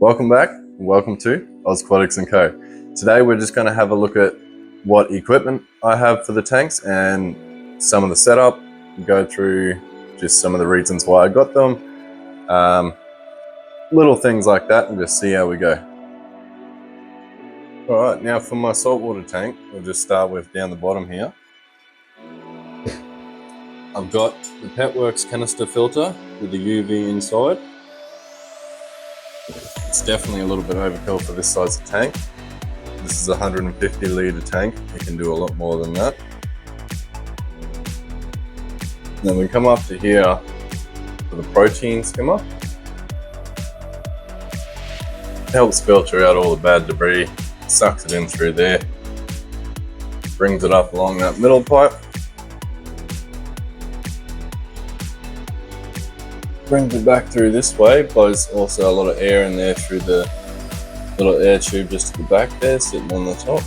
Welcome back, and welcome to Aquatics & Co. Today we're just going to have a look at what equipment I have for the tanks and some of the setup, go through just some of the reasons why I got them, little things like that, and just see how we go. Alright, now for my saltwater tank, we'll just start with down the bottom here. I've got the Petworks canister filter with the UV inside. It's definitely a little bit overkill for this size of tank. This is a 150 litre tank. You can do a lot more than that. Then we come up to here for the protein skimmer. It helps filter out all the bad debris, sucks it in through there, brings it up along that middle pipe, brings it back through this way, blows also a lot of air in there through the little air tube just at the back there, sitting on the top.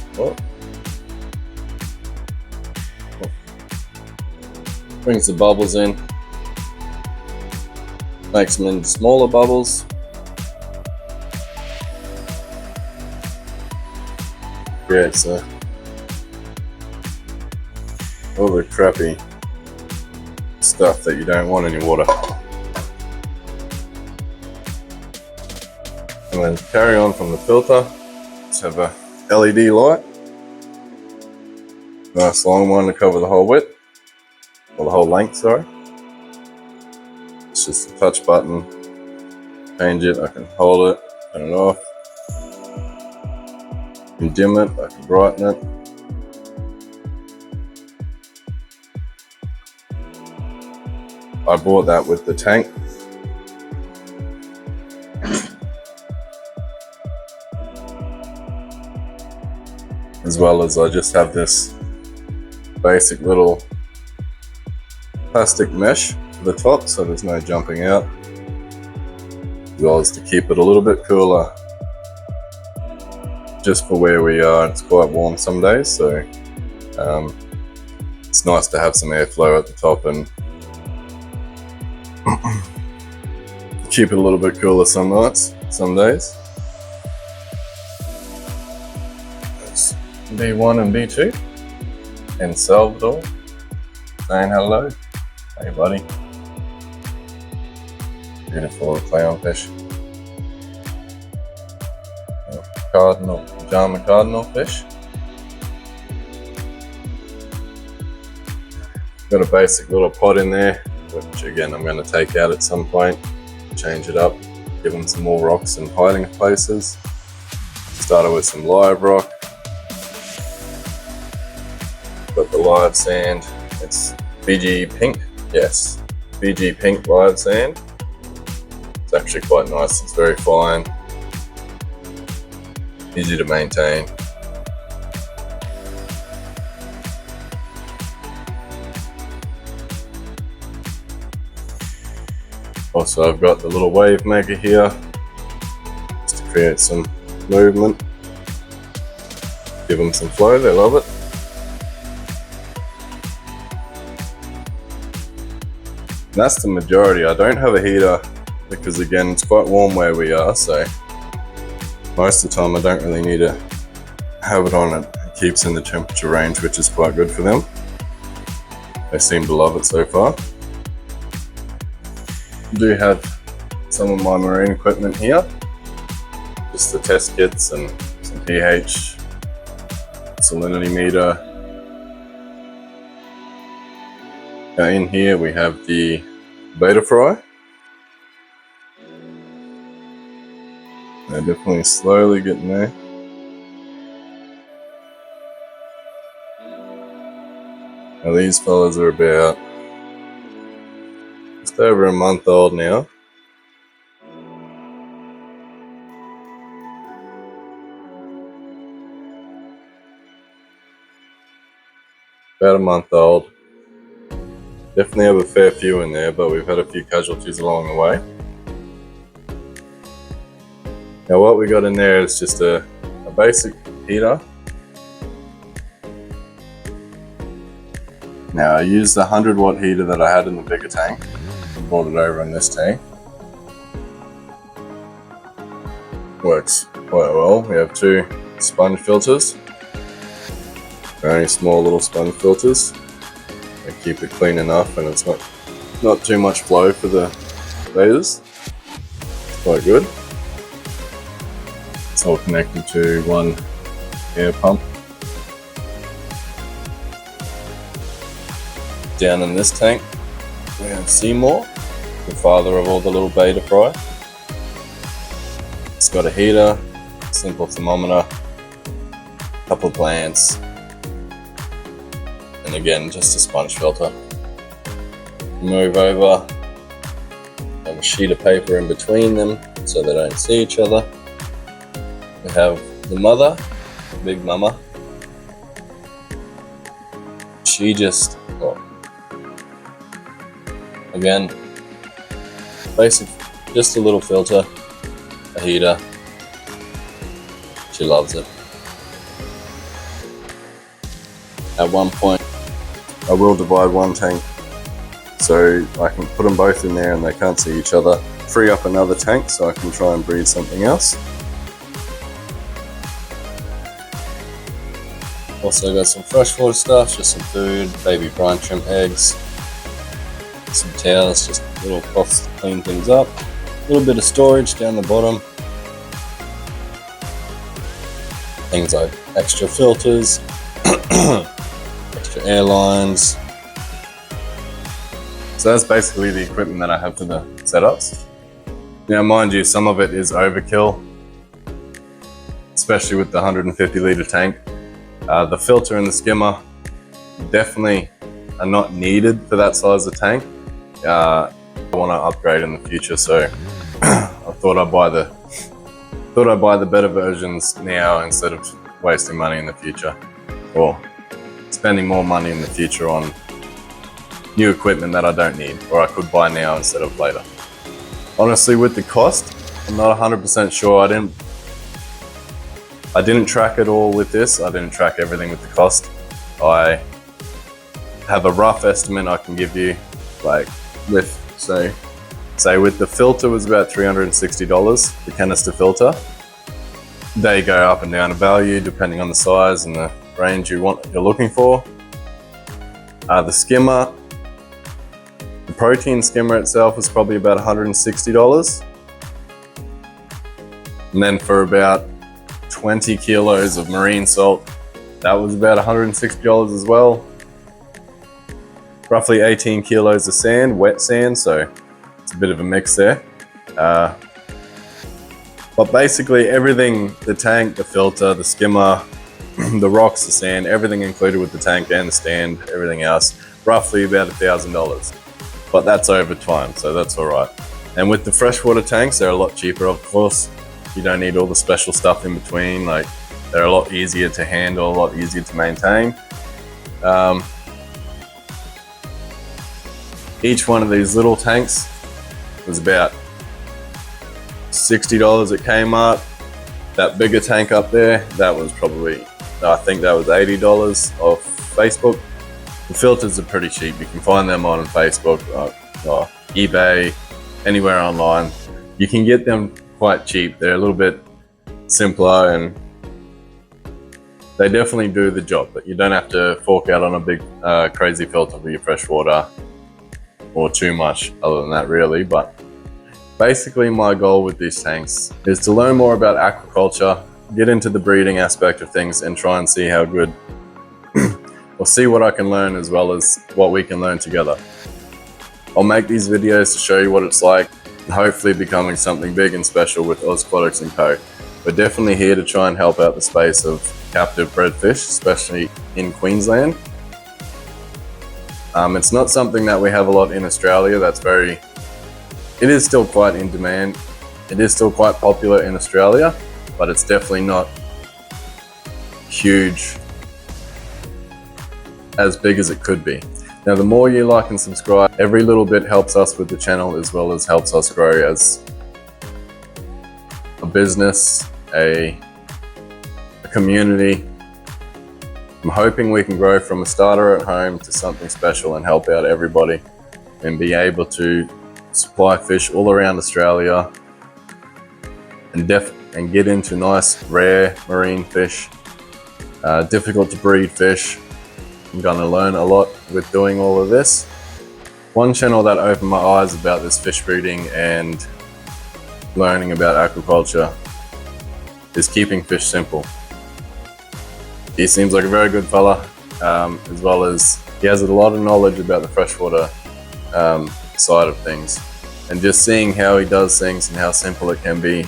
Brings the bubbles in, makes them into smaller bubbles. Creates all the crappy stuff that you don't want in your water. And then carry on from the filter, just have a LED light. Nice long one to cover the whole width, or the whole length, sorry. It's just a touch button, change it, I can hold it, turn it off. I can dim it, I can brighten it. I bought that with the tank. As well as I just have this basic little plastic mesh for the top so there's no jumping out, as well as to keep it a little bit cooler just for where we are. It's quite warm some days, so it's nice to have some airflow at the top and keep it a little bit cooler some nights, some days. B1 and B2 and Salvador saying hello. Hey buddy. Beautiful clownfish. Pajama cardinal fish. Got a basic little pot in there, which again I'm going to take out at some point, change it up, give them some more rocks and hiding places. Started with some live rock. Got the live sand, it's BG pink, yes, BG pink live sand. It's actually quite nice, it's very fine, easy to maintain. Also I've got the little wave maker here, just to create some movement, give them some flow, they love it. That's the majority. I don't have a heater because again it's quite warm where we are, so most of the time I don't really need to have it on. It keeps in the temperature range, which is quite good for them. They seem to love it so far. I do have some of my marine equipment here, just the test kits and some pH, salinity meter. In here we have the beta fry. They're definitely slowly getting there. Now these fellas are about just over a month old now. About a month old. Definitely have a fair few in there, but we've had a few casualties along the way. Now what we got in there is just a basic heater. Now I used the 100 watt heater that I had in the bigger tank and brought it over in this tank. works quite well. We have 2 sponge filters. They're only small little sponge filters. They keep it clean enough and it's not too much flow for the waders. It's quite good. It's all connected to one air pump. Down in this tank we have Seymour, the father of all the little beta fry. It's got a heater, simple thermometer, couple of plants, and again just a sponge filter. Move over, have a sheet of paper in between them so they don't see each other. We have the mother, big mama. She just, again, basic, just a little filter, a heater. She loves it. At one point, I will divide one tank so I can put them both in there and they can't see each other. Free up another tank so I can try and breed something else. Also got some freshwater stuff, just some food, baby brine shrimp eggs, some towels, just little cloths to clean things up. A little bit of storage down the bottom. Things like extra filters, extra air lines. So that's basically the equipment that I have for the setups. Now mind you, some of it is overkill, especially with the 150 litre tank. The filter and the skimmer definitely are not needed for that size of tank. I want to upgrade in the future, so I thought I'd buy the better versions now instead of wasting money in the future, or spending more money in the future on new equipment that I don't need, or I could buy now instead of later. Honestly, with the cost, I'm not 100% sure. I didn't track it all with this. I didn't track everything with the cost. I have a rough estimate I can give you, like with, say with the filter was about $360, the canister filter. They go up and down in value depending on the size and the range you're looking for. The skimmer, the protein skimmer itself was probably about $160. And then for about 20 kilos of marine salt, that was about $160 as well. Roughly 18 kilos of sand, wet sand, so it's a bit of a mix there. But basically everything, the tank, the filter, the skimmer, the rocks, the sand, everything included with the tank and the stand, everything else, roughly about $1,000. But that's over time, so that's all right. And with the freshwater tanks, they're a lot cheaper, of course. You don't need all the special stuff in between. Like, they're a lot easier to handle, a lot easier to maintain. Each one of these little tanks was about $60 at Kmart. That bigger tank up there, that was probably, I think that was $80 off Facebook. The filters are pretty cheap. You can find them on Facebook, or eBay, anywhere online. You can get them quite cheap. They're a little bit simpler and they definitely do the job, but you don't have to fork out on a big crazy filter for your fresh water, or too much other than that really. But basically my goal with these tanks is to learn more about aquaculture, get into the breeding aspect of things and try and see how good or see what I can learn as well as what we can learn together. I'll make these videos to show you what it's like, and hopefully becoming something big and special with Aquatics & Co. We're definitely here to try and help out the space of captive bred fish, especially in Queensland. It's not something that we have a lot in Australia. It is still quite in demand. It is still quite popular in Australia, but it's definitely not huge, as big as it could be. Now, the more you like and subscribe, every little bit helps us with the channel as well as helps us grow as a business, a community. I'm hoping we can grow from a starter at home to something special and help out everybody and be able to supply fish all around Australia and and get into nice, rare marine fish, difficult to breed fish. I'm going to learn a lot with doing all of this. One channel that opened my eyes about this fish breeding and learning about aquaculture is Keeping Fish Simple. He seems like a very good fella, as well as he has a lot of knowledge about the freshwater side of things. And just seeing how he does things and how simple it can be.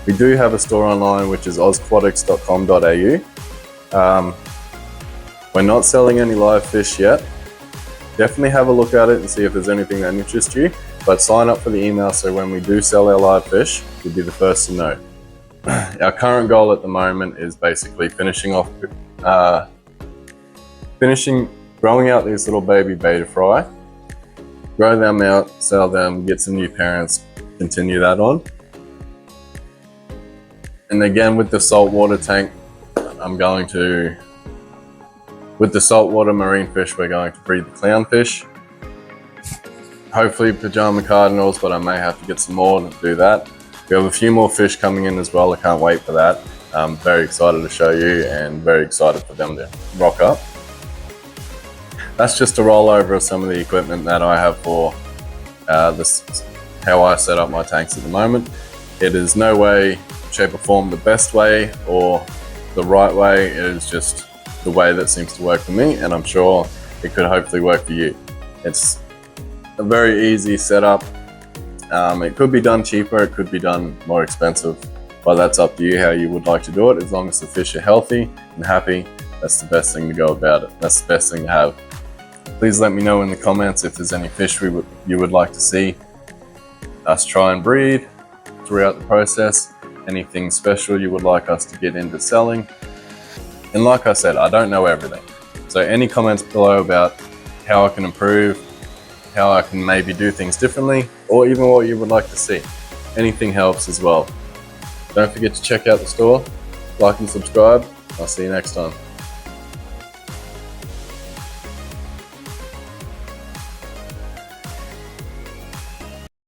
We do have a store online, which is ozquatics.com.au. We're not selling any live fish yet. Definitely have a look at it and see if there's anything that interests you, but sign up for the email so when we do sell our live fish, you'll be the first to know. Our current goal at the moment is basically growing out these little baby beta fry, grow them out, sell them, get some new parents, continue that on. And again, with the saltwater tank, with the saltwater marine fish, we're going to breed the clownfish. Hopefully pajama cardinals, but I may have to get some more to do that. We have a few more fish coming in as well. I can't wait for that. I'm very excited to show you and very excited for them to rock up. That's just a rollover of some of the equipment that I have for how I set up my tanks at the moment. It is no way, shape or form the best way or the right way. It is just the way that seems to work for me, and I'm sure it could hopefully work for you. It's a very easy setup. It could be done cheaper, it could be done more expensive, but that's up to you how you would like to do it. As long as the fish are healthy and happy, that's the best thing to go about it. That's the best thing to have. Please let me know in the comments if there's any fish you would like to see us try and breed throughout the process, anything special you would like us to get into selling. And like I said, I don't know everything. So any comments below about how I can improve, how I can maybe do things differently, or even what you would like to see. Anything helps as well. Don't forget to check out the store, like and subscribe. I'll see you next time.